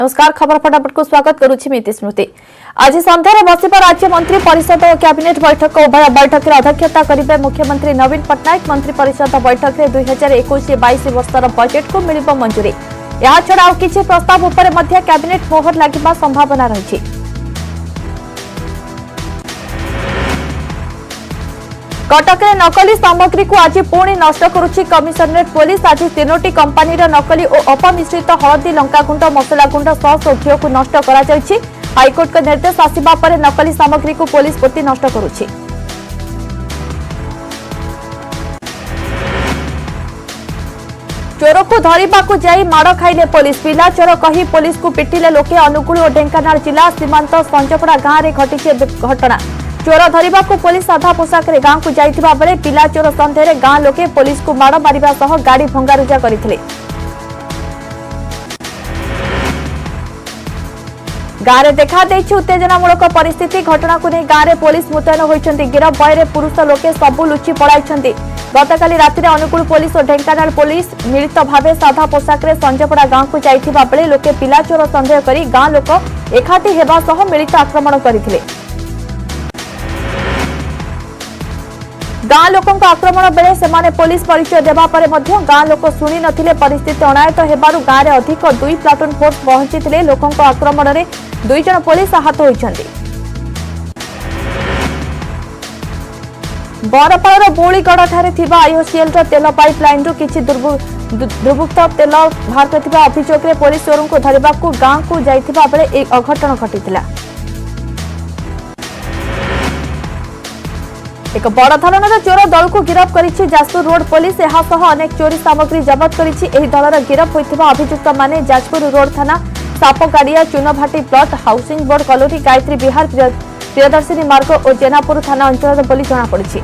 नमस्कार खबर फटाफट को स्वागत करुछि मिति स्मृति। आज संध्यारे बसिबा राज्य मंत्री परिषद और कैबिनेट बैठक उभय बैठक में अध्यक्षता करेंगे मुख्यमंत्री नवीन पट्टनायक। मंत्री परिषद बैठक में 2021-22 वर्षर बजेट को मिलिब मंजूरी। या छड़ा और किछि प्रस्ताव उपरे मध्य कैबिनेट मोहर लागिबा संभावना रही। कटक में नकली सामग्री को आज पुणी नष्ट करुछि कमिशनरेट पुलिस। आज 3टी कंपानी नकली और अपमिश्रित हलदी लंका गुंड मसला गुंड सस और घी को नष्ट करा जायछि। हाईकोर्ट का निर्देश आसिबा परे नकली सामग्री को पुलिस पोती नष्ट करुछि। चोर को धरिबा को जाई माड़ खाइले पुलिस। पिला चोर कही पुलिस को पिटिले लोके। अनुगुल और ढेंकानाल जिला सीमांत संजपड़ा गांव में घटिছে घटना। चोर धरिबा को पुलिस साधा पोशाक रे गांव को जाइथिबा बेले पिला चोर संदेह रे गांव लोके पुलिस को माड़ मारिबा सह गाड़ी भंगारुजा करथिले। गांव रे देखा देछि उत्तेजनामूलक परिस्थिति। घटना को नहीं गांव रे पुलिस मुतयन होइछन्ति। गिरफ भୟରେ पुरुष लोके सबु लुचि पळाइछन्ति। गतकाली राति अनुगुल पुलिस और ढेंकानाल पुलिस मिलित भावे साधा पोशाक रे संजपड़ा गांव को जाइथिबा बेले लोके पिला चोर संदेह करी गांव लोक एकाठी हेबा सह मिलित आक्रमण करथिले। गांव लोकों आक्रमण बेले सेमाने पुलिस परिचय देबा परे मध्य गांव लोक सुनी नथिले। परिस्थिति अनायत हेबारु गांव रे अधिक 2 प्लाटून फोर्स पहुंचीथिले। लोकों आक्रमण रे 2 जन पुलिस आहत होइछन्ति। बरपार बोलीगढ़ ठारे थिबा आईओसीएल तेल पाइपलाइन रु किछि दुर्वृत्त तेल बाहर करथिबा अभियोग रे पुलिस चोरों को धरिबा को गांव को जाइथिबा बेले एक अघटन घटिथिला। एक बड़ धरणर चोर दल को गिरफ करिछि जाजपुर रोड पुलिस। एहासह अनेक चोरी सामग्री जबत करिछि। एही दलर गिरफ होइथिबा अभियुक्त माने जाजपुर रोड थाना Sapgadia Chunbhati plot housing board colony Gayatri Vihar Priyadarshini Marg और जेनापुर थाना अंचल बोली जना पड़िछि।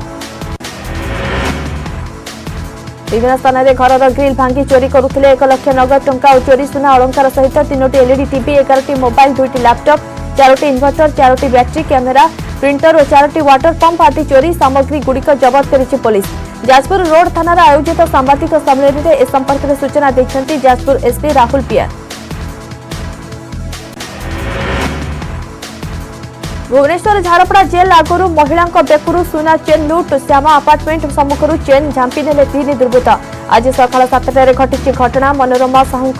विभिन्न स्थान में घर ग्रिल भांगी चोरी करुथिले। 1 लाख नगद टंका और चोरी सुना अलंकार सहित 3टी एलईडी टीवी 11टी मोबाइल 2टी लैपटॉप 4टी इन्वर्टर 4टी बैटरी कैमेरा प्रिंटर और 4टी वाटर पंप आदि चोरी सामग्री गुड़िक जबत करिछि पुलिस। जाजपुर रोड थाना आयोजित सांबादिक सम्मेलन में ए संपर्क में सूचना दैछन्ति जाजपुर एसपी राहुल पिया। भुवनेश्वर झारपड़ा जेल आगुरु महिला बेकुरु सुना चेन लुट। श्यामा अपार्टमेंट सम्मुखर चेन झांपी नेले 3 दुर्बृत्त। आज सकाळ 7टारे घटिछि घटना। मनोरमा साहू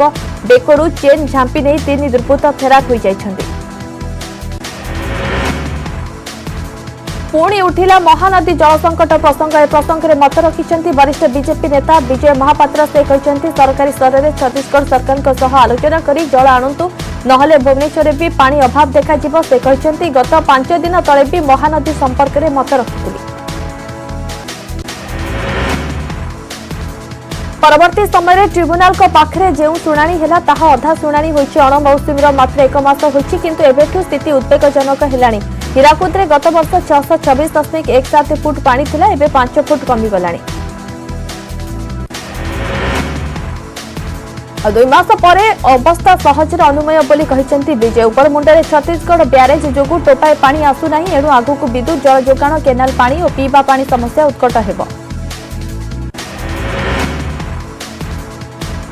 बेकुरु चेन झांपी नहीं 3 दुर्बृत्त फेरार हो जाइछन्ति। पुणी उठिला महानदी जल संकट प्रसंग। ए प्रसंग में मत रखिछन्ति वरिष्ठ बीजेपी नेता विजय महापात्र। से कहछन्ति सरकारी स्तर में छत्तीसगढ़ सरकार को सह आलोचना करी जल आणंतु नहले भुवनेश्वर भी पानी अभाव देखा जिवो। से कहछन्ति गत 5 दिन तले भी महानदी संपर्क में मत रखिथिले। परवर्ती समय ट्रिब्यूनाल को पाखरे जेउ सुनानी हेला ताहा अधा सुनानी होइछि। अणमौसुमीर मात्र 1 मास होइछि किंतु एबेठु स्थिति उद्वेगजनक हेलानी। हीराकुद रे गत वर्ष 626.17 फुट पानी थिला। एबे 5 फुट कमी गलानी। 2 मास परे अवस्था सहजरे अनुमय बोली कहिसंती विजय। ऊपर मुंडरे छत्तीसगढ़ ब्यारेज जोगु टोपाए पानी आसु नाही। एणु आगु को विद्युत जल जोगाण केनाल पानी और पीवा पानी समस्या उत्कट हेबो।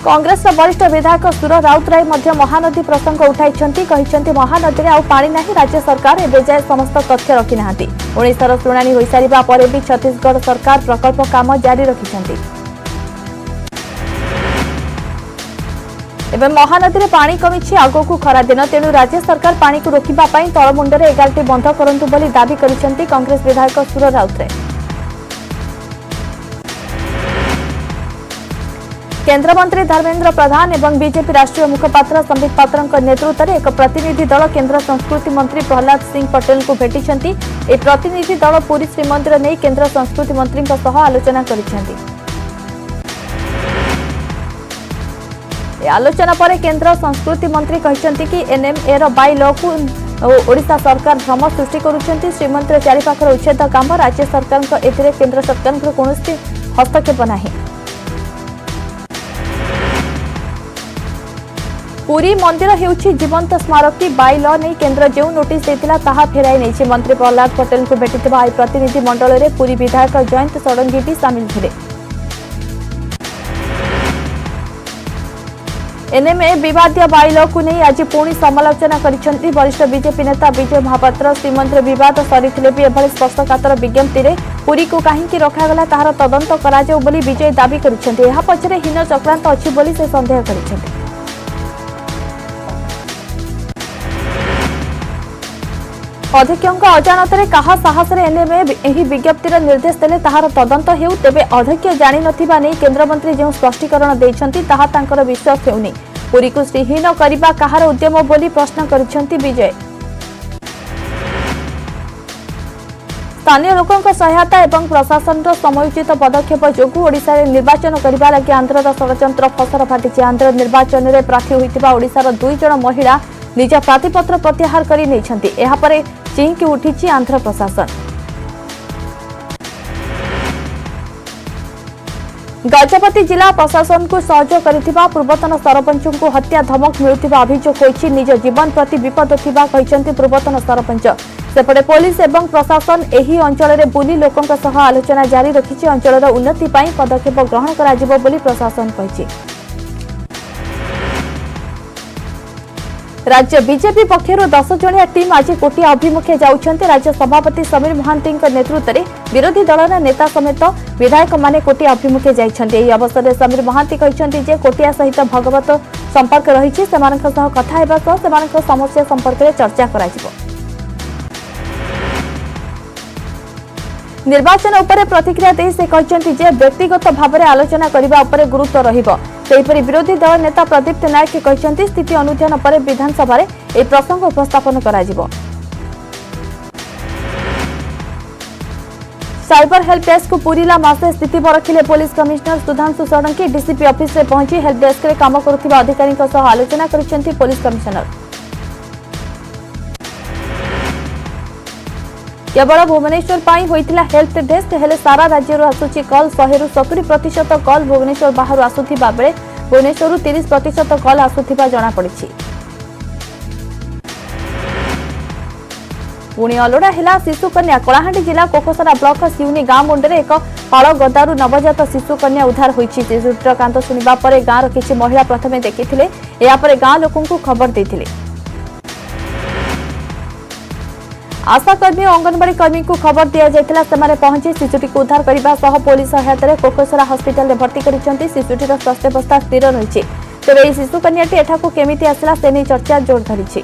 कांग्रेस वरिष्ठ विधायक सुर राउतराय मध्य महानदी प्रसंग उठाइछन्ति। कहिछन्ति महानदी रे आउ पानी नाही। राज्य सरकार एबे जाय समस्त तथ्य रखि नाहांती। 19 थर सुनानी होई सारिबा परे भी छत्तीसगढ़ सरकार प्रकल्प काम जारी रखिछन्ति। एबे महानदी रे पानी कमिछि। आगो को खरा दिन तेणु राज्य सरकार पानी को रोकिबा पई तळमुंडरे 11टी बंध करंतु बोली दाबी करिछन्ति कांग्रेस विधायक सुर राउतराय। केंद्र मंत्री धर्मेंद्र प्रधान एवं बीजेपी राष्ट्रीय मुखपात्र संबित पात्र नेतृत्व में एक प्रतिनिधि दल केंद्र संस्कृति मंत्री प्रहलाद सिंह पटेल को भेटिछन्ति। ए प्रतिनिधि दल पुरी श्रीमंदिर नहीं केंद्र संस्कृति मंत्री सह आलोचना करिछन्ति। आलोचना पर केंद्र संस्कृति मंत्री कहिछन्ति कि एनएमए रो बाय लॉ को ओडिशा सरकार भ्रम सृष्टि करुछन्ति। श्रीमंदिर चारिपाखर उच्छेद काम राज्य सरकार एथिरे केंद्र सरकार कोनोसी हस्तक्षेप नाही। पुरी मंदिर हेउछि जीवंत स्मारकी। बाय लॉ नहीं केंद्र जो नोटिस देथिला ताहा फेराई नहीं। मंत्री प्रहलाद पटेल को भेटिथिबा आई प्रतिनिधि मंडल रे पुरी विधायक जयंत षडंगी भी सामिल थिले। एनएमए विवादीय बाइल को नहीं आज पुणी समालोचना करिसेंती वरिष्ठ बीजेपी नेता विजय महापात्र। श्रीमंदिर विवाद सरीथिले भी एभली स्पष्टकातर विज्ञप्ति रे पुरी को काहींकि रखागला ताहार तदंत कराजाउ बोली विजय दाबी करिसेंती। एहा पछरे हीन चक्रांत अछि बोली से संदेह करिसेंती। अध्यक्षक अजाणत कहा साहस एनएमए एही विज्ञप्तिर निर्देश देले ताहार तदंत हेउ तेबे अध्यक्ष जानि नथिबा नै केन्द्रमंत्री जो स्पष्टीकरण दैछंती ताहा तांकर विश्वास हेउनी। पुरी को श्रीहीन करबा कहार उद्यम बोली प्रश्न करिसेंती विजय। स्थानीय लोकों सहायता एवं प्रशासन समयोचित पदक्षेप जोगु ओडिशा रे निर्वाचन करबा लागि आंध्रर षडयंत्र फसर फाटिछि। आंध्र निर्वाचन रे प्रार्थी होइतिबा ओडिशार 2 जण महिला निज प्रार्थीपत्र प्रत्याहार करि नैछंती। एहा परे चिंकी उठिछि आंध्र प्रशासन। गजपति जिला प्रशासन को सहयोग करिथिबा पूर्वतन सरपंच को हत्या धमक मिलुथिबा अभियोग होइछि। निज जीवन प्रति विपद थिबा कहिसंती पूर्वतन सरपंच। सेपटे पुलिस एवं प्रशासन एही अंचल रे बुली लोकंक सह आलोचना जारी रखिछि। अंचलर उन्नति पई पदक्षेप ग्रहण कराजिबो बोली प्रशासन कहिछि। राज्य बीजेपी पक्षर 10 जणिया टीम आज कोटिया अभिमुखे जाउछन्ते। राज्य सभापति समीर महांती नेतृत्व में विरोधी दलर नेता समेत विधायक माने कोटिया अभिमुखे जाइछन्ते। एही अवसर में समीर महांती कहिसन्ते जे कोटिया सहित भगवत संपर्क रहिछि। सेमानक सह कथा हेबा सह सेमानक समस्या संपर्क में चर्चा कराजिबो। निर्वाचन उपरे प्रतिक्रिया दे से कहते जे व्यक्तिगत भाव में आलोचना करने उपरे गुरुत्व रहिबो। सेहिपरि विरोधी दल नेता प्रदीप्त नायक कहते स्थिति अनुध्यान पर विधानसभा रे ए प्रसंग उपस्थापन कराजिबो। साइबर हेल्प डेस्क को पूरीला मासे स्थिति परखिले police commissioner Sudhanshu Sadangi. DCP office रे पहुंची हेल्प डेस्क रे काम करुथिबा अधिकारी सह आलोचना करिसेंती पुलिस कमिश्नर। केवल भुवनेश्वर पाई होइतिला हेल्प डेस्क हेले सारा राज्य आसुची कॉल 100-70% कॉल भुवनेश्वर बाहर आसुथिबा बेले भुवनेश्वर 30% कॉल आसुथिबा जणा पड़िछि। पुणी अलोड़ा हेला शिशु कन्या। कलाहांडी जिला कोकसरा ब्लॉक सिउनी गां मुंडरे एक पाड़ गदारू नवजात शिशु कन्या उद्धार होइछि। शिशुटर कांत सुनिबा परे गांर किछि महिला प्रथमे देखिथिले। एया परे गां लोकंकु खबर दैथिले। आशाकर्मी और अंगनवाड़ी कर्मी को खबर दिया जायतिला। सेमाने पहुंची शिशुटी को उद्धार करबा सह पुलिस सहायता रे कोकसरा हॉस्पिटल रे भर्ती करिसेंती। शिशुटीर स्वास्थ्यावस्था स्थिर रहिछि। तेबे एही शिशु कन्याटी एठाकु केमिति आसिला से नै चर्चा जोर धरिछि।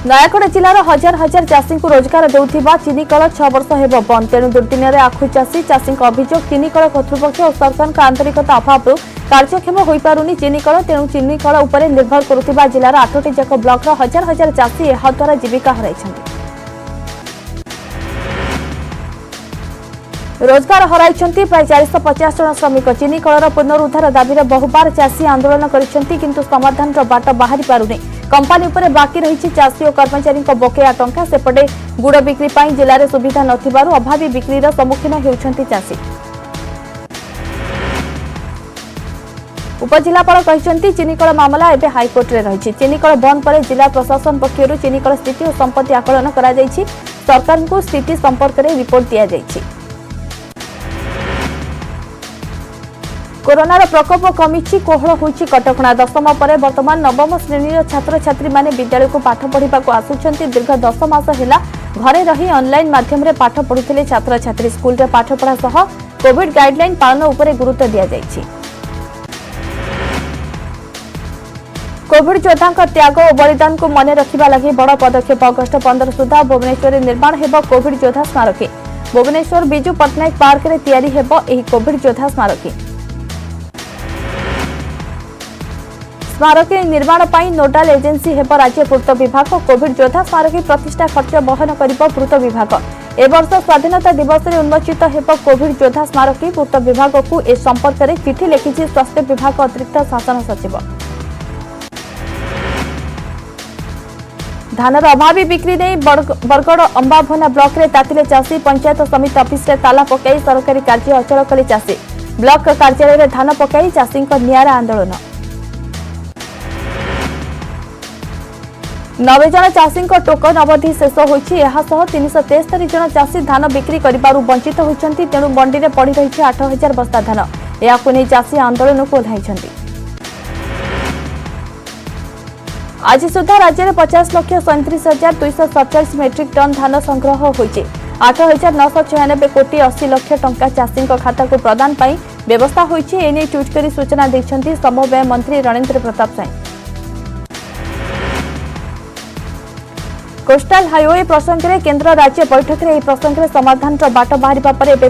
नयागढ़ जिलार हजार हजार चाषी को रोजगार देउथिबा चिनीकल 6 वर्ष हेब बंद। तेणु दुर्दिन में आखु चाषी अभियोग चिनीकल कर्तृपक्ष और सरकार आंतरिकता अभाव कार्यक्षम हो पारुनी चिनीकल। तेणु चिनीकल उपरे निर्भर करुथिबा जिलार 8टी जाक ब्लॉक हजार हजार चाषी एहा द्वारा जीविका हराइछन्ति। रोजगार हराइछन्ति प्राय 450 जन श्रमिक। चिनीकलर पुनरुद्धार दाबी बहुबार चाषी आंदोलन करिसेंति किंतु समाधान बाट बाहरी पारुनी। कंपानी उपरे बाकी रही चाषी और कर्मचारी बकेया टंका। सेपटे गुड़ बिक्री पाई जिले में सुविधा नथिबारु अभावी बिक्रीर सम्मुखीन हेउछन्ति चाषी। उपजिलापाल कहते चिनीकल मामला एवं हाइकोर्ट रे रही। चिनीकल बंद पर जिला प्रशासन पक्षर चिनीकल स्थिति और संपत्ति आकलन करा जायछि। सरकार को स्थिति संपर्क में रिपोर्ट दिया जायछि। कोरोनार प्रकोप कमिछि। कोहल होइछि कटकणा। 10म पर वर्तमान 9म श्रेणी छात्र छात्री माने विद्यालय को पाठ पढ़ा आसुछन्ति। दीर्घ 10 मास हेला घरे रही ऑनलाइन माध्यम रे पाठ पढ़ुथिले छात्र छात्री। स्कूल रे पाठ पढ़ा सह कोविड गाइडलाइन पालन उपरे गुरुत्व दिया जायछि। कोविड योद्धा त्याग और बलिदान को मन रखा लगी बड़ पदक्षेप। अगस्ट 15 सुधा भुवनेश्वर निर्माण हेब कोविड योद्धा स्मारकी। भुवनेश्वर बिजू पट्टनायक पार्क रे तैयारी हेब एही कोविड योद्धा स्मारकी। स्मारकी निर्माण पर नोडाल एजेंसी हेब राज्य पूर्त विभाग। कोविड योद्धा स्मारकी प्रतिष्ठा खर्च बहन करिब पूर्त विभाग। ए वर्ष स्वाधीनता दिवस में उन्मोचित हेब कोविड योद्धा स्मारकी। पूर्त विभाग को ए संपर्क में चिठी लिखिछि स्वास्थ्य विभाग अतिरिक्त शासन सचिव। धानर अभावी बिक्री नहीं बरगड़ अंबाभना ब्लॉक रे तातिले चाषी। पंचायत समिति ऑफिस रे ताला पकाई सरकारी कार्य अचल कले चाषी। ब्लॉक कार्यालय रे धान पकाई चाषी नियारा आंदोलन। 90 जन चाषी टोकन अवधि शेष होइछि। एहा सह 373 जन चाषी धान बिक्री करिबारु वंचित होइछन्ति। तेणु मंडी रे पड़ी रही 8000 बस्ता धान। याकु नै चाषी आंदोलन को ओह्लाइछन्ति। आज सुधा राज्य में 50,37,247 मेट्रिक टन धान संग्रह होइछे। 8,996 कोटी 80 लाख टंका चाषी खाता को प्रदान पाई व्यवस्था होइछे। एने ट्वीट करी सूचना दैछन्ति समवाय मंत्री रणेंद्र प्रताप साई। कोस्टाल हाईवे प्रसंग में केंद्र राज्य बैठक में प्रसंग समाधान बाट बाहर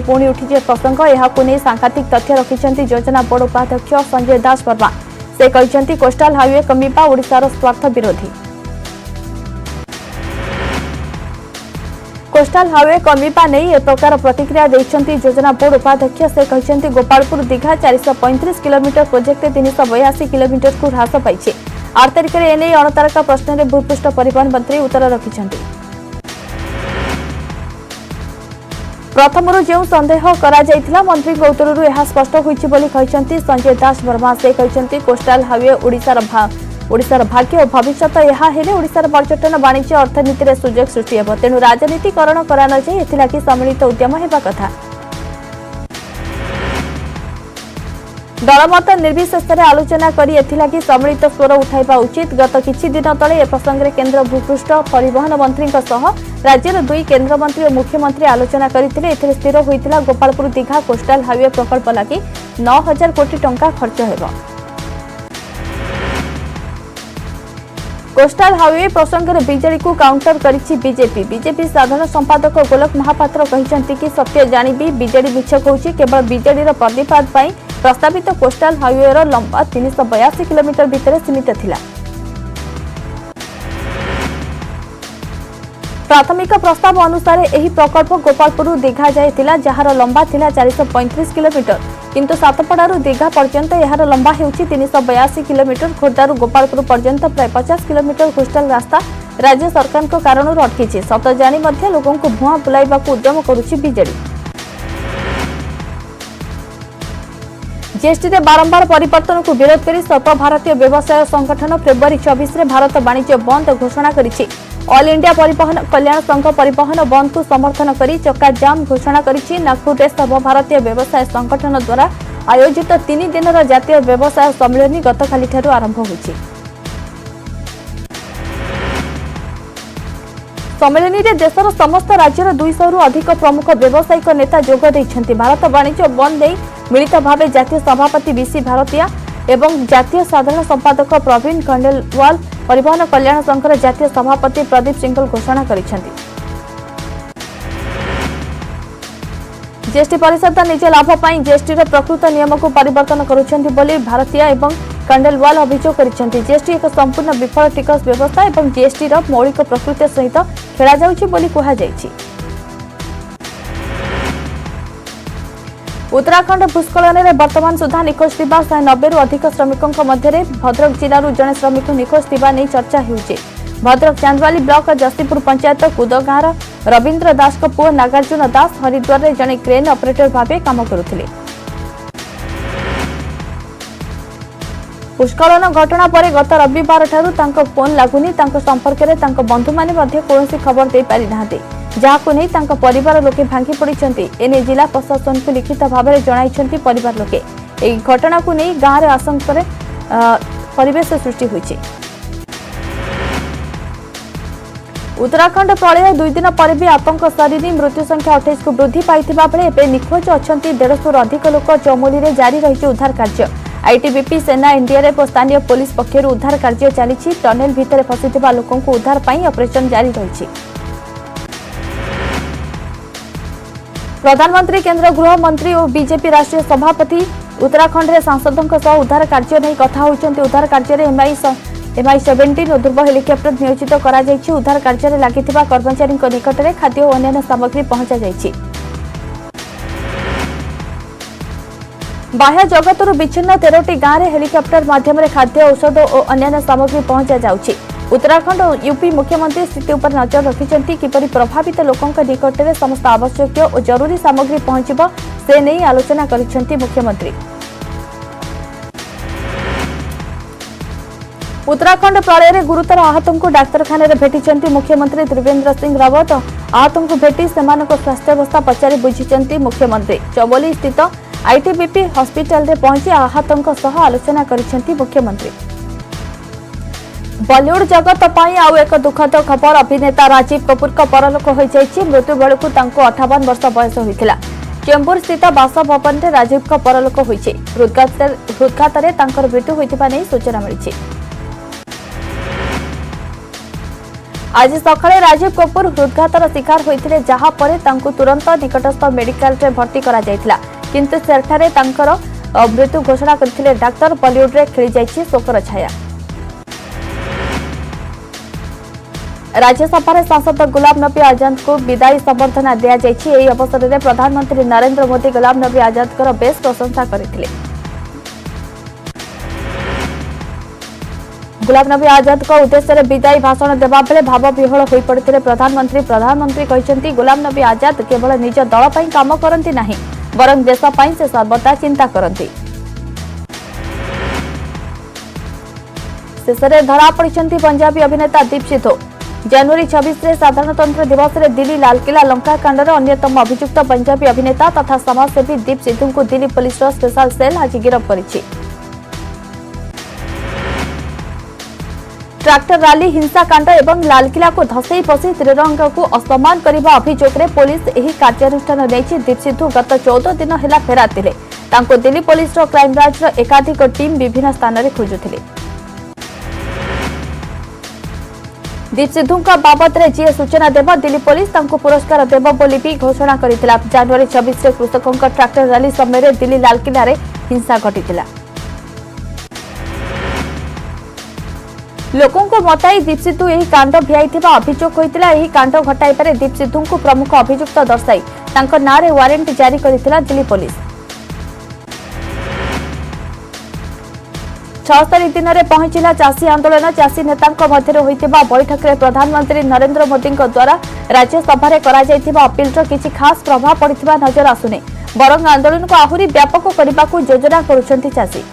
पुणी उठी प्रसंग यह सांघातिक तथ्य रखिंट योजना बोर्ड उपाध्यक्ष संजय दास वर्मा। से कहते कोस्टाल हाईवे कमिबा ओडिशार स्वार्थ विरोधी। कोस्टाल हाईवे कमिबा नहीं ए प्रकार प्रतिक्रिया देइछन्ति योजना बोर्ड उपाध्यक्ष। से कहते Gopalpur Digha 435 kilometre project 382 kilometre को ह्रास पाइछे। 8 तारिख में एने अणतारका प्रश्न में भूपृष्ठ परिवहन मंत्री उत्तर रखिंट। प्रथमरु जो संदेह करा जायतिला मंत्री उत्तररू यह स्पष्ट होइछि बोली कहछन्ति संजय दास वर्मा। से कहछन्ति कोस्टाल हाईवे ओडिशार भाग्य और भविष्यत यह हेले ओडिशार पर्यटन वाणिज्य अर्थनीति में सुजोग सृष्टि हेबो। तेणु राजनीतिकरण करा न जाय एथिलाकि सम्मिलित उद्यम हेबा कथा। दलमत निर्विशेष आलोचना करी एथिलाकि सम्मिलित स्वर उठाइबा उचित। गत किछि दिन तले ए प्रसंग में केंद्र भूपृष्ठ परिवहन मंत्री राज्यर 2 केंद्र मंत्री और मुख्यमंत्री आलोचना करथिले। एथिरे स्थिर होइतिला गोपालपुर दीघा कोस्टाल हाईवे प्रकल्प लागि 9,000 कोटी टंका खर्च हेबो। कोस्टाल हाईवे प्रसंग में बीजेडी को काउंटर करिछि बीजेपी। बीजेपी साधारण संपादक गोलक महापात्र कहिसंति कि सत्य जानिबी बीजेडी मिछ कहूछि। केवल बीजेडी रो प्रतिपाद पई प्रस्तावित कोस्टाल हाईवे रो लंबा 382 किलोमीटर भितर सीमित थिला। प्राथमिक प्रस्ताव अनुसार एही प्रकल्प गोपालपुर दीघा जाय थिला जहार लंबा थिला 435 किलोमीटर। किंतु सातपड़ारू दीघा पर्यंत यार लंबा हेउछि 382 किलोमीटर। खोर्धारू गोपालपुर पर्यंत प्राय 50 किलोमीटर कोस्टाल रास्ता राज्य सरकार को कारणरू अटकीछि। सत जानी मध्य लोगों को भुआ बुलाइबाकू उद्यम करुछि बीजेडी। जीएसटी रे बारंबार परिवर्तन को विरोध करी सर्वभारतीय व्यवसाय संगठन फेब्रुआरी 24 रे भारत वाणिज्य बंद घोषणा करिछि। ऑल इंडिया परिवहन कल्याण संघ परिवहन बंद को समर्थन करी चक्का जाम घोषणा करिछि। नागपुर रे सर्वभारतीय व्यवसाय संगठन द्वारा आयोजित 3 दिनर जातीय व्यवसाय सम्मेलन गतकाली ठारू आरंभ होइछि। सम्मेलन में देशर समस्त राज्यर 200 रु अधिक प्रमुख व्यावसायिक नेता जोग दैछन्ति। भारत वाणिज्य बंद नहीं मिलित भाव जातीय सभापति बीसी भारतीय एवं जातीय साधारण संपादक प्रवीण खंडेलवाल परिवहन कल्याण संघर जातीय सभापति प्रदीप सिंगल घोषणा करिसेंति। जीएसटी परिषद निज लाभ पाई जीएसटी रो प्रकृत नियम को परिवर्तन करुछन्ति बोली भारतीय एवं खंडेलवाल अभियोग करिसेंति। जीएसटी एक संपूर्ण विफल टिकस व्यवस्था एवं जीएसटी रो मौलिक प्रकृति सहित खेला जाउछि बोली कहा जाइछि। उत्तराखंड भूस्खलन में वर्तमान सुधा निखोज 190 रु अधिक श्रमिकों मध्य भद्रक जिलूर जड़े श्रमिक निखोज नहीं चर्चा होउछि। भद्रक चांदवाली ब्लॉक जसीपुर पंचायत कुद गाँव रवींद्र दास को पुओ नागार्जुन दास हरिद्वार में जड़े क्रेन ऑपरेटर भाव काम करुथिले। भूस्खलन घटना पर गत रविवार ठारू तांको फोन लागुनी। तांको संपर्क में तांको बंधु माने मध्य कोनोसी खबर दे पारि नाहांती, जहाको नहीं तांको परिवार लोके भांगी पड़िछन्ति। एने जिला प्रशासन को लिखित भाव में जणाइछन्ति परिवार लोके। एही घटना को नहीं गाँव में आशंका परिवेश सृष्टि होइछि। उत्तराखंड प्रलय 2 दिन पर भी आतंक सरीनी। मृत्यु संख्या 28 को वृद्धि पाइथिबा बेले एबे निखोज अछन्ति 150 अधिक लोक। चमोली रे जारी रहिछि उद्धार कार्य। आईटीबीपी सेना एनडीआरएफ और स्थानीय पुलिस पक्षर उद्धार कार्य चली। टनेल भितर फसिथिबा लोकों को उद्धार पाई ऑपरेशन जारी रहिछि। प्रधानमंत्री केंद्र गृह मंत्री और बीजेपी राष्ट्रीय सभापति उत्तराखंड रे सांसदों सह उद्धार कार्य नहीं कथा होइछन्ति। उद्धार कार्य रे MI-17 और ध्रुव हेलिकप्टर नियोजित करा जाइछि। उद्धार कार्य रे लागिथिबा कर्मचारी निकट में खाद्य और अन्य सामग्री पहुंचा जाइछि। बाह्य जगतरू विच्छिन्न 13टी गाँव में हेलिकप्टर माध्यम खाद्य औषध और अन्य सामग्री पहुंचा जाउछि। उत्तराखंड और यूपी मुख्यमंत्री स्थिति पर नजर रखिंट किपरि प्रभावित लोकों निकट में समस्त आवश्यक और जरूरी सामग्री पहुंचब से नहीं आलोचना करिसेंति मुख्यमंत्री। उत्तराखंड प्रलय में गुरुतर आहतों को डाक्तरखाना भेटिचंती मुख्यमंत्री त्रिवेंद्र सिंह रावत। आहतों को भेटी सेमानक स्वास्थ्यावस्था पचारि बुझिचंती मुख्यमंत्री। चमोली स्थित आईटीबीपी हॉस्पिटल रे पहुंची आहतों सह आलोचना करिसेंती मुख्यमंत्री। बॉलीवुड जगत पाई आउ एक दुखद खबर। अभिनेता राजीव कपूर का परलोक हो जाइछि। मृत्यु बेलकु तांको 58 वर्ष बयस होइथिला। चेंबूर स्थित बासभवन रे राजीव का परलोक होइछि। हृदघात रे तांकर मृत्यु होइतिबा नै सूचना मिलिछि। आज सकाळे राजीव कपूर हृदघातर शिकार होइथिले, जहा परे तांको तुरंत निकटस्थ मेडिकल रे भर्ती करा जायथिला, किंतु सेठारे तांकर मृत्यु घोषणा करथिले डाक्टर। बॉलीवुड रे खेली जाइछि शोकर छाया। राज्यसभा सांसद गुलाम नबी आजाद को विदायी संबर्धना दिया जायछि। एही अवसर में प्रधानमंत्री नरेंद्र मोदी गुलाम नबी आजाद को बेस प्रशंसा करथिले। गुलाम नबी आजाद को उद्देश्य विदायी भाषण देवा बेले भाव विह्वल हो पड़ते प्रधानमंत्री कहते गुलाम नबी आजाद केवल निज दल पर काम करती नहीं, बरं देश पर से सर्वदा चिंता करती। शेष में धरा पड़ती पंजाबी अभिनेता दीप सिद्धू। जनवरी 26 रे साधारणतंत्र दिवस रे दिल्ली लालकिला लंका कांडर अन्यतम अभियुक्त पंजाबी अभिनेता तथा समाजसेवी दीप सिद्धू को दिल्ली पुलिस स्पेशल सेल आज गिरफ्त करिछि। ट्रैक्टर रैली हिंसाकांड एवं लालकिला को धसई पसी त्रिरंगा को असम्मान करने अभियोग में पुलिस यह कार्यानुष्ठान नहीं। दीप सिद्धू गत 14 दिन है फेरार थे। दिल्ली पुलिस क्राइमब्रांच एकाधिक टीम विभिन्न स्थान में खोजुले। दीप सिद्धू बाबद में जी सूचना देव दिल्ली पुलिस पुरस्कार देव बोली भी घोषणा करथिला। जनवरी 26 रे कृषकों ट्रैक्टर रैली समय दिल्ली लालकिला रे हिंसा घटिथिला। लोकों को मताई दीप सिद्धू यही कांड भियाई अभियोग होता। यही कांड घटाई पारे दीप सिद्धू को प्रमुख अभियुक्त दर्शाई तांको नारे वारंट जारी करथिला दिल्ली पुलिस। 76 दिन में पहुंचला चाषी आंदोलन। चाषी नेतांको मध्य होइतिबा बैठक में प्रधानमंत्री नरेंद्र मोदी द्वारा राज्यसभा करा जायतिबा अपील किसी खास प्रभाव पड़िथिबा नजर आसुने, बरं आंदोलन को आहुरी व्यापक करने को योजना करुछंती चाषी।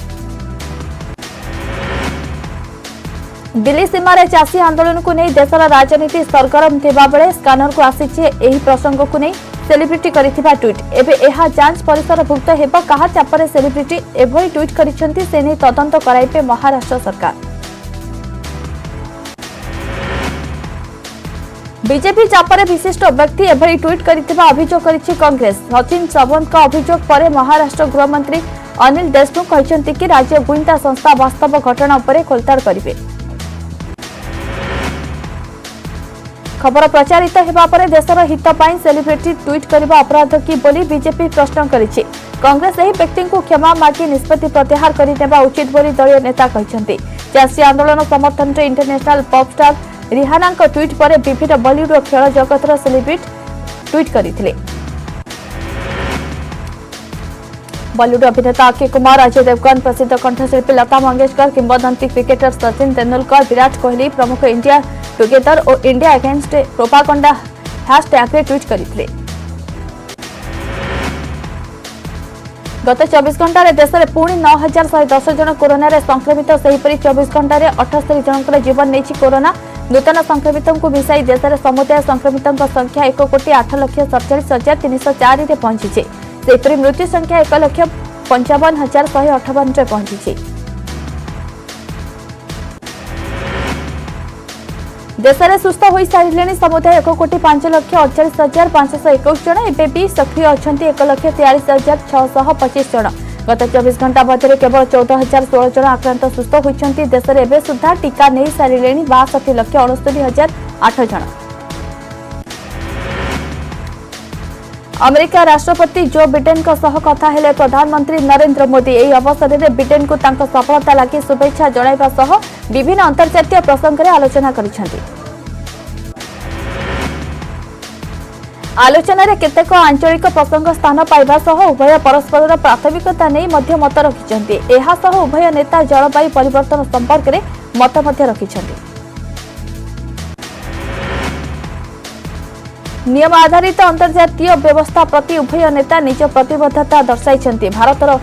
दिल्ली सीमार चाषी आंदोलन को नहीं देशर राजनीति सरगरम थिबा बेले स्कानर को आसीछि एही प्रसंग को नहीं सेलिब्रिटी करिथिबा ट्वीट। एबे एहा जांच परिसरभुक्त हेबो कहा चापरे सेलिब्रिटी एभली ट्वीट करिसेंती से नहीं तदंत कराइबे महाराष्ट्र सरकार। बीजेपी चापरे विशिष्ट व्यक्ति एभली ट्वीट करिथिबा अभियोग करिछि कांग्रेस। सचिन सावंत का अभियोग पर महाराष्ट्र गृहमंत्री अनिल देशमुख कहते कि राज्य गुइंदा संस्था वास्तव घटना पर खोलताड़ करिवे। खबर प्रचारित होगा पर देशर हित पाई सेलिब्रिटी ट्वीट करने अपराध की बोली बीजेपी प्रश्न करिछि। कांग्रेस यही व्यक्ति को क्षमा मागी निष्पत्ति प्रत्याहार करने उचित बोली दलीय नेता कहते। चाषी आंदोलन समर्थन में international pop star Rihanna tweet पर विभिन्न बॉलीवुड और खेल जगतर सेलिब्रिटी ट्वीट करते। बॉलीवुड अभिनेता अक्षय कुमार, अजय देवगन, प्रसिद्ध कंठशिल्पी लता मंगेशकर, किंवदंती क्रिकेटर सचिन तेंदुलकर, विराट कोहली प्रमुख इंडिया टुगेदर और इंडिया अगेंस्ट प्रोपागंडा हैशटैग रे ट्वीट करथिले। गत 24 घंटा रे देश में पुणी 9110 जन कोरोना रे संक्रमित। सेहीपरि 24 घंटा रे 78 जनकर जीवन नेछि कोरोना। नूतन संक्रमितों को मिसाई देश में समुदाय संक्रमितों संख्या 1,08,47,304 रे पहुंची। सेहीपरि मृत्यु संख्या 1,55,158 रे पहुंची। देश में सुस्थ हो सारे समुदाय 1,05,48,521 जन। एवं भी सक्रिय अच्छा 1,43,625 जन। गत 24 घंटा मध्य केवल 14,016 जन आक्रांत सुस्थ होती। देश में एवं सुधा टीका नहीं सारे 62,69,008 जन। अमेरिका राष्ट्रपति जो बिडेन सह कथा हेले प्रधानमंत्री नरेंद्र मोदी। यही अवसर में बिडेन को सफलता लगी शुभेच्छा जणाइबा सह विभिन्न अंतर्जातीय प्रसंग में आलोचना करिसेंती। आलोचना रे केतेक आंचलिक प्रसंग स्थान पाइबा सह उभय परस्पर प्राथमिकता नहीं मध्य मत रखिसेंती। एहा सह उभय नेता जलवायु परिवर्तन संपर्क में मत मध्य रखिसेंती। नियम आधारित अंतर्जातीय व्यवस्था प्रति उभय नेता निज प्रतिबद्धता दर्शाई। भारतर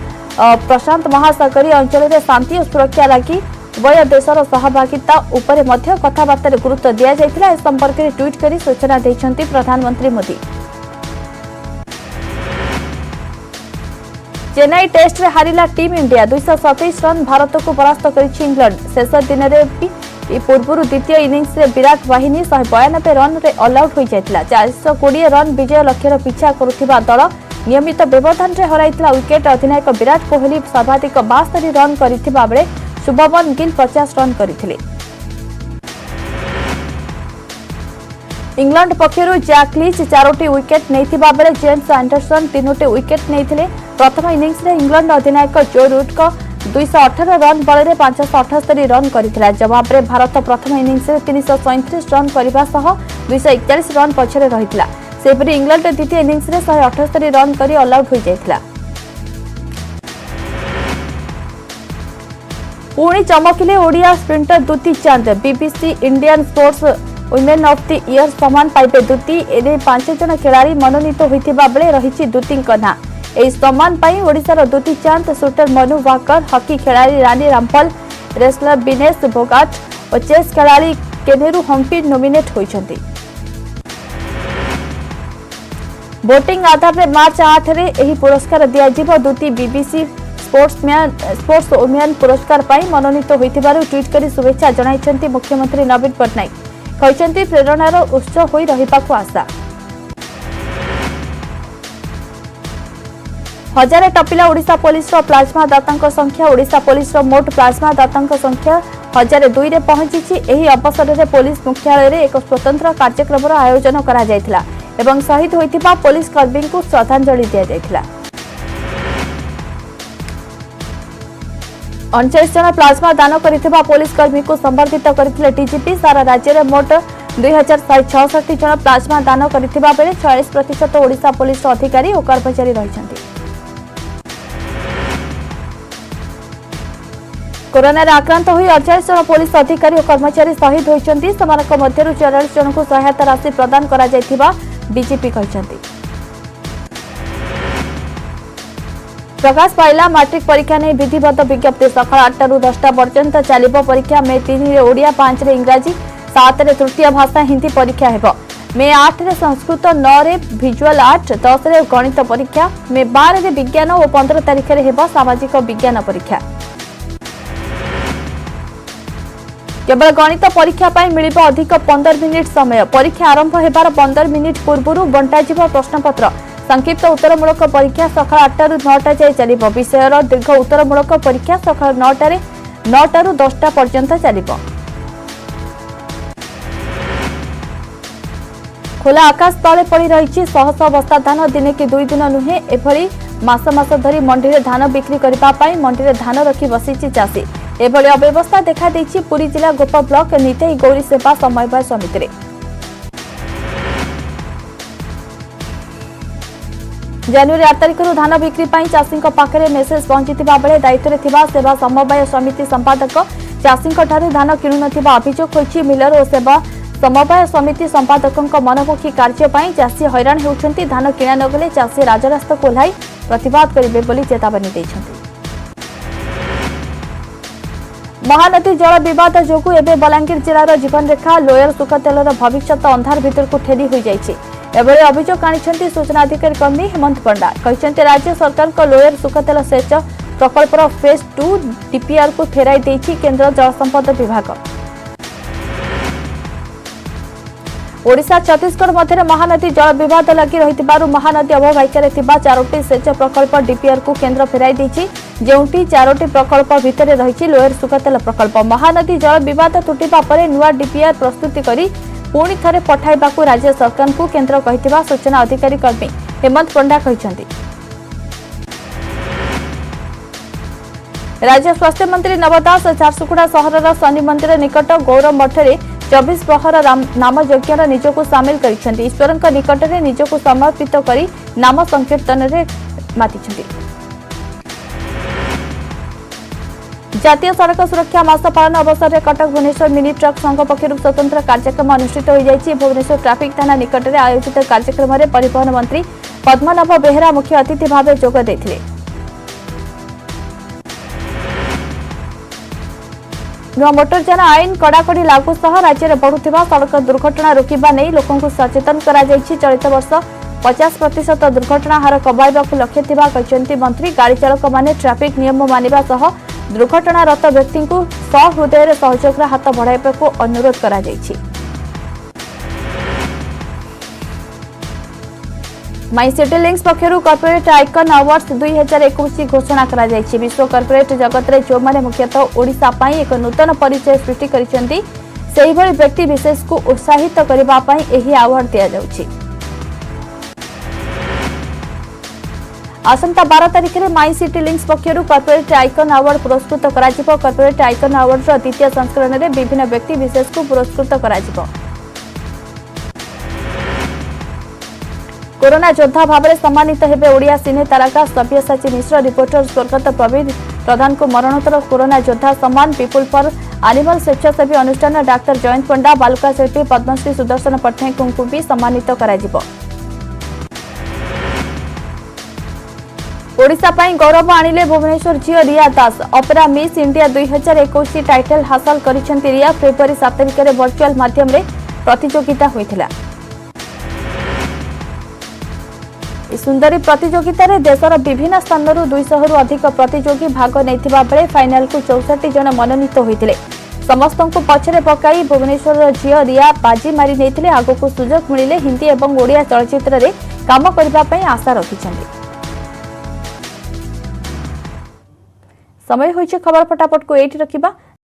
प्रशांत महासागरीय अंचल में शांति और सुरक्षा लगी उभय देशर सहभागिता उपर मध्य कथबार्ता गुरुत्व दिया जायतिला। इस संपर्क में ट्वीट कर सूचना देइछंती प्रधानमंत्री मोदी। चेन्नई टेस्ट रे हारिला टीम इंडिया 227 रन भारत को परास्त करिछि इंग्लैंड शेष दिन में पूर्व द्वितीय इनिंग्स रे विराट बाहिनी 192 रन रे ऑल आउट हो जाइतिला 420 रन विजय लक्ष्यर पीछा करुथिबा दल नियमित व्यवधान रे हराइतिला विकेट अधिनायक विराट कोहली सर्वाधिक 72 रन करिथिबा बेले शुभमन गिल 50 रन करिथिले। इंग्लैंड पक्षरु जैक लीच 4टी विकेट नैथिबा बेले जेम्स एंडरसन 3टी विकेट नैथिले। प्रथम इनिंग्स रे इंग्लैंड अधिनायक जो रूट को 218 रन बल 578 रन करथिला। जवाब रे भारत प्रथम इनिंग्स रे 337 रन करबा सह 241 रन पछरे रहितला। सेपरि इंग्लैंड द्वितीय इनिंग्स रे 178 रन करी ऑल आउट हो जाइतला। पुणी चमकिले ओडिया स्प्रिंटर दुती चांद BBC Indian sports women of the year सम्मान पाइबे दुती एने 5 जन खिलाड़ी मनोनीत होइतिबा बेले रहिछि दुतींक ना। एही सम्मान पाई ओडिशार दुती चांद शूटर मनु वाकर हॉकी खिलाड़ी रानी रामफल रेसलर बिनेश भोगाट और चेस खिलाड़ी केनेरु हम्पी नॉमिनेट होइछन्ति। वोटिंग आधार रे मार्च 8 रे एही पुरस्कार दिया जिवो दुती बीबीसी स्पोर्ट्स वुमेन पुरस्कार पाई मनोनीत होइतिबारु ट्वीट करी शुभेच्छा जणाइछन्ति मुख्यमंत्री नवीन पटनायक। कहते प्रेरणार उत्स हो रहिबाकु आशा। हजारे टपिला ओडिशा पुलिस प्लाज्मा दाता संख्या ओडिशा पुलिस मोट प्लाज्मा दाता संख्या 1002 रे पहुंची। एही अवसर में पुलिस मुख्यालय रे एक स्वतंत्र कार्यक्रम आयोजन करा जायतिला एवं शहीद होइतिबा पुलिस कर्मी को श्रद्धांजलि दिया जायतिला। 39 जन प्लाज्मा दान करिथिबा पुलिस कर्मी को संबर्धित करथिले डीजीपी। सारा राज्य में मोट 2166 जन प्लाज्मा दान करिथिबा बेले 46% ओडिशा पुलिस अधिकारी और कर्मचारी रहिछन्ति। कोरोना रे आक्रांत होई 48 जन पुलिस अधिकारी और कर्मचारी शहीद होइछन्ति। समानक मध्यरु 44 जन को सहायता राशि प्रदान करा जायथिबा डीजीपी कहिछन्ति। प्रकाश पाइला मैट्रिक परीक्षा नहीं विधिवत विज्ञप्ति सकाळ 8 रु 10 पर्यंत चलिबो परीक्षा। मे 3 रे ओडिया 5 रे इंग्राजी 7 रे तृतीय भाषा हिंदी परीक्षा हेबो। मे 8 रे संस्कृत 9 रे विजुअल आर्ट 10 रे गणित परीक्षा। मे 12 रे विज्ञान और 15 तारिख रे हेबो सामाजिक विज्ञान परीक्षा। केवल गणित परीक्षा पाई मिलिबो अधिक 15 मिनिट समय। परीक्षा आरंभ हेबार 15 मिनिट पूर्व बंटा जिवो प्रश्नपत्र। संक्षिप्त उत्तरमूलक परीक्षा सकाळ 8 रु 9 जाए चलिबो। विषयर दीर्घ उत्तरमूलक परीक्षा सकाळ 9 रु 10 पर्यंत चलिबो। खोला आकाश तले पड़ी रही शह शह बस्ता धान दिने कि 2 दिन नुहे एभली मास मास धरी मंडी रे धान बिक्री करबा पाई मंडी रे धान रखी बसिछि चाषी। एभली अव्यवस्था देखा देछि पुरी जिला गोप ब्लॉक नीतेई गौरी सेवा समन्वय समिति रे। जनवरी 8 तारिख धान बिक्री चाषी पाखे मेसेज पहुंची बेले दायित्व में सेवा समवाय समिति संपादक चाषी धान किणु अभियोग होती। मिलर और सेवा समवाय समिति संपादक मनमुखी कार्य चाषी हैरान होती। धान किणा नगले चाषी राजरास्ता को ओह्लाई प्रतिवाद करेंगे चेतावनी देते। महानदी जल विवाद जोगु एवं बलांगीर जिलार जीवन रेखा लोयर सुखतेलर भविष्य अंधार भीतर को ठेली हो जाइए। एभली अभियोग आनी सूचना अधिकारी कर्मी हेमंत पंडा कहते राज्य सरकार को लोयर सुखतेल सेच प्रकल्पर फेज 2 डीपीआर को फेराई देछि केंद्र जल संपद विभाग। ओडिशा छत्तीसगढ़ मध्य महानदी जल विवाद लगी रही महानदी अववाहिकार 4टी सेच प्रकल्प डीपीआर को केंद्र फेराई देछि। जेउटी 4टी प्रकल्प भितर रही लोयर सुखतेल प्रकल्प। महानदी जल विवाद तुटिबा परे नुआ डीपीआर प्रस्तुति करी पुणी थे पठाइबाकू राज्य सरकार को केंद्र कहिथिबा सूचना अधिकारी कर्मी हेमंत पंडा कहते। राज्य स्वास्थ्य मंत्री नव दास झारसुगुड़ा सहर शनि मंदिर निकट गौरव मठरे 24 प्रहर नाम यज्ञ निजको सामिल कर ईश्वर निकट में निजको समर्पित कर नाम संकीर्तन में माति। जातीय सड़क सुरक्षा मास पालन अवसर में कटक भुवनेश्वर मिनी ट्रक संघ पक्षर स्वतंत्र कार्यक्रम अनुष्ठित हो जाएगी। भुवनेश्वर ट्राफिक थाना निकट में आयोजित कार्यक्रम में परिवहन मंत्री पद्मनाभ बेहेरा मुख्य अतिथि भाव जोग देथिले। नुआ मोटरयान आईन कड़ाकड़ी लागू सह राज्य में बढ़ुवा सड़क दुर्घटना रोकवा नहीं लोकों सचेतन करा चलित वर्ष 50% दुर्घटना हार कमाइबाकु लक्ष्य थिबा कहचंती मंत्री। गाड़ी चालक माने ट्रैफिक नियम मानिबा सह दुर्घटनारत व्यक्ति को सहृदय सहयोग हाथ बढ़ाइबाकु अनुरोध करा जायछि। माई सिटी लिंक्स पक्षरु कॉर्पोरेट आइकन अवार्ड्स 2021 घोषणा करा जायछि। विश्व कॉर्पोरेट जगत रे जो माने मुख्यतः ओडिशा पई एक नूतन परिचय सृष्टि करिसेंती सेही भली व्यक्ति विशेष को उत्साहित करबा पई एही अवार्ड दिया जाउछि। आसंता 12 तारिख में माई सिटी लिंक्स पक्षरु कॉर्पोरेट आइकन अवार्ड पुरस्कृत करा जिवो। कॉर्पोरेट आइकन अवार्ड रो द्वितीय संस्करण में विभिन्न व्यक्ति विशेष को पुरस्कृत करा जिवो। कोरोना योद्धा भाव में सम्मानित हेबे ओडिया सिने तारका सब्यसाची मिश्र। रिपोर्टर स्वर्गत प्रवीण प्रधान को मरणोत्तर कोरोना योद्धा सम्मान। पीपुल फॉर एनिमल स्वेच्छासेवी अनुष्ठान डाक्टर जयंत पंडा बालुका शिल्पी पद्मश्री सुदर्शन पट्टनायक को भी सम्मानित करा जिवो। ओडिशा पई गौरव आनिले भुवनेश्वर झियो रिया दास। ऑपेरा मिस इंडिया 2021 टाइटल हासिल करिसेंती रिया। फेब्रुआरी 7 तारिख में वर्चुअल माध्यम रे प्रतियोगिता होइथिला। सुंदरी प्रतियोगिता रे देशर विभिन्न स्थानरू 200 रु अधिक प्रतियोगी भाग नैथिबा बेले फाइनल को 64 जन मनोनीत होइतिले। समस्तन को पछरे पकाई भुवनेश्वर झियो रिया बाजी मारी नैथिले। आगो सुजोग मिलिले हिंदी एवं ओडिया चलचित्र रे काम करबा पई आशा रखिछन्ती। समय होइछे खबर फटाफट को एठी रखिबा।